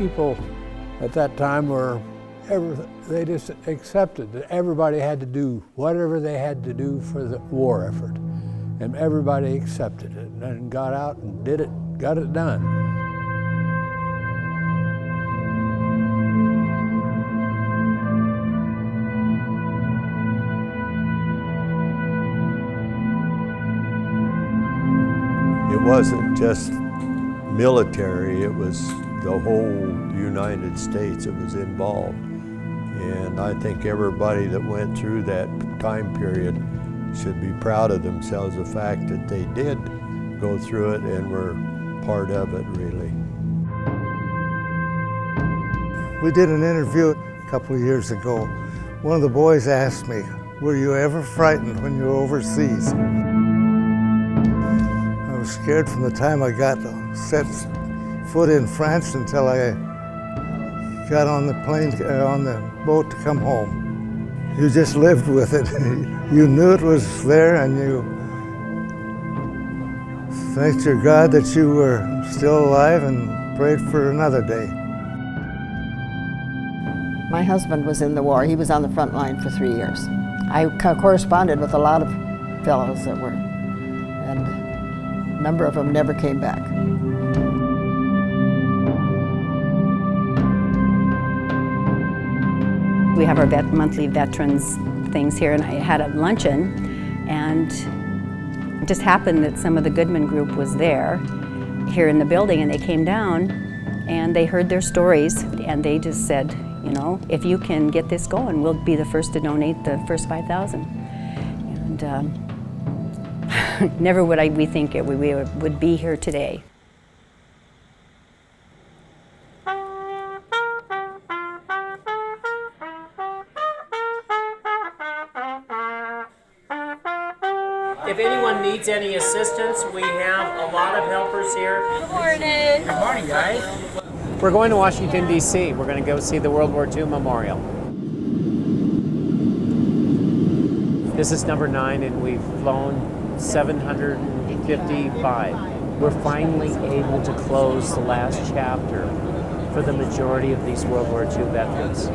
people at that time they just accepted that everybody had to do whatever they had to do for the war effort. And everybody accepted it and got out and did it, got it done. It wasn't just military, it was the whole United States that was involved. And I think everybody that went through that time period should be proud of themselves, the fact that they did go through it and were part of it, really. We did an interview a couple of years ago. One of the boys asked me, were you ever frightened when you were overseas? I was scared from the time I got to set foot in France until I got on the plane, on the boat to come home. You just lived with it. You knew it was there, and you thanked your God that you were still alive and prayed for another day. My husband was in the war. He was on the front line for 3 years. I corresponded with a lot of fellows that were, and a number of them never came back. We have our monthly veterans things here, and I had a luncheon, and it just happened that some of the Goodman group was there here in the building, and they came down and they heard their stories, and they just said, you know, if you can get this going, we'll be the first to donate the first 5,000. And never would we think we would be here today. If anyone needs any assistance, we have a lot of helpers here. Good morning. Good morning, guys. We're going to Washington, D.C. We're going to go see the World War II Memorial. This is number 9, and we've flown 755. We're finally able to close the last chapter for the majority of these World War II veterans.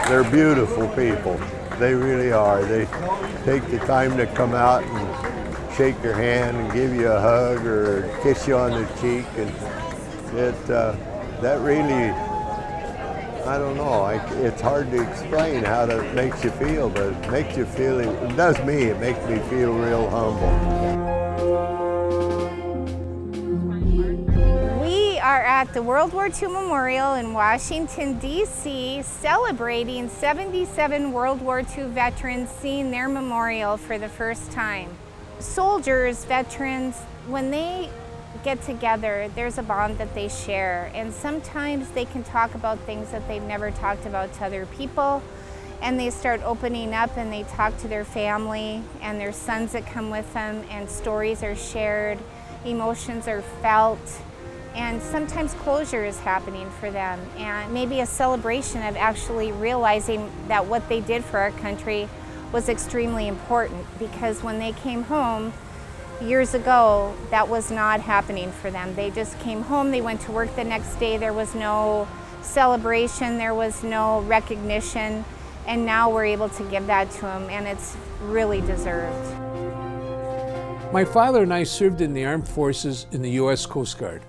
They're beautiful people. They really are. They take the time to come out and shake your hand and give you a hug or kiss you on the cheek, and that really, I don't know, it's hard to explain how it makes you feel, but it makes you feel, it does me, it makes me feel real humble. We are at the World War II Memorial in Washington, D.C., celebrating 77 World War II veterans seeing their memorial for the first time. Soldiers, veterans, when they get together, there's a bond that they share, and sometimes they can talk about things that they've never talked about to other people, and they start opening up and they talk to their family and their sons that come with them, and stories are shared, emotions are felt, and sometimes closure is happening for them, and maybe a celebration of actually realizing that what they did for our country was extremely important, because when they came home years ago, that was not happening for them. They just came home, they went to work the next day, there was no celebration, there was no recognition, and now we're able to give that to them, and it's really deserved. My father and I served in the armed forces in the U.S. Coast Guard.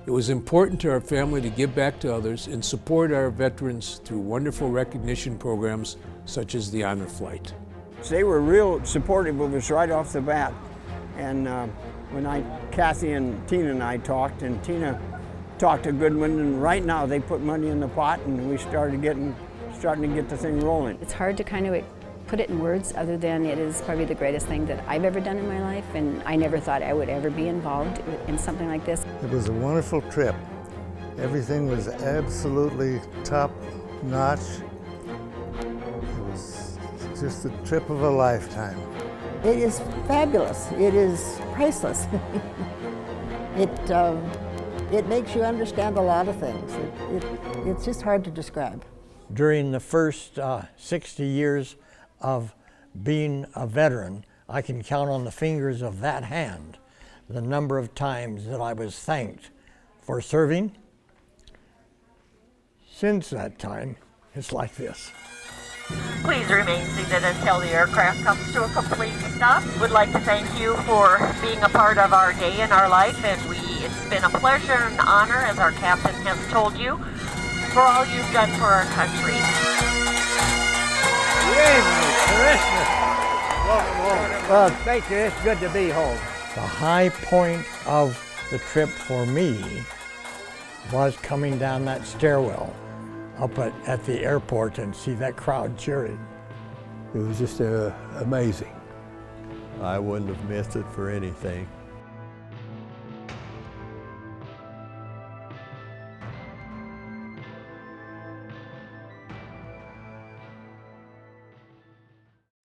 It was important to our family to give back to others and support our veterans through wonderful recognition programs such as the Honor Flight. They were real supportive of us right off the bat. And when Kathy and Tina and I talked, and Tina talked to Goodman, and right now they put money in the pot, and we starting to get the thing rolling. It's hard to kind of put it in words, other than it is probably the greatest thing that I've ever done in my life, and I never thought I would ever be involved in something like this. It was a wonderful trip. Everything was absolutely top-notch. It was just a trip of a lifetime. It is fabulous. It is priceless. It makes you understand a lot of things. It's just hard to describe. During the first 60 years of being a veteran, I can count on the fingers of that hand the number of times that I was thanked for serving. Since that time, it's like this. Please remain seated until the aircraft comes to a complete stop. Would like to thank you for being a part of our day and our life, and it's been a pleasure and honor, as our captain has told you, for all you've done for our country. Well, thank you. It's good to be home. The high point of the trip for me was coming down that stairwell up at the airport and see that crowd cheering. It was just amazing. I wouldn't have missed it for anything.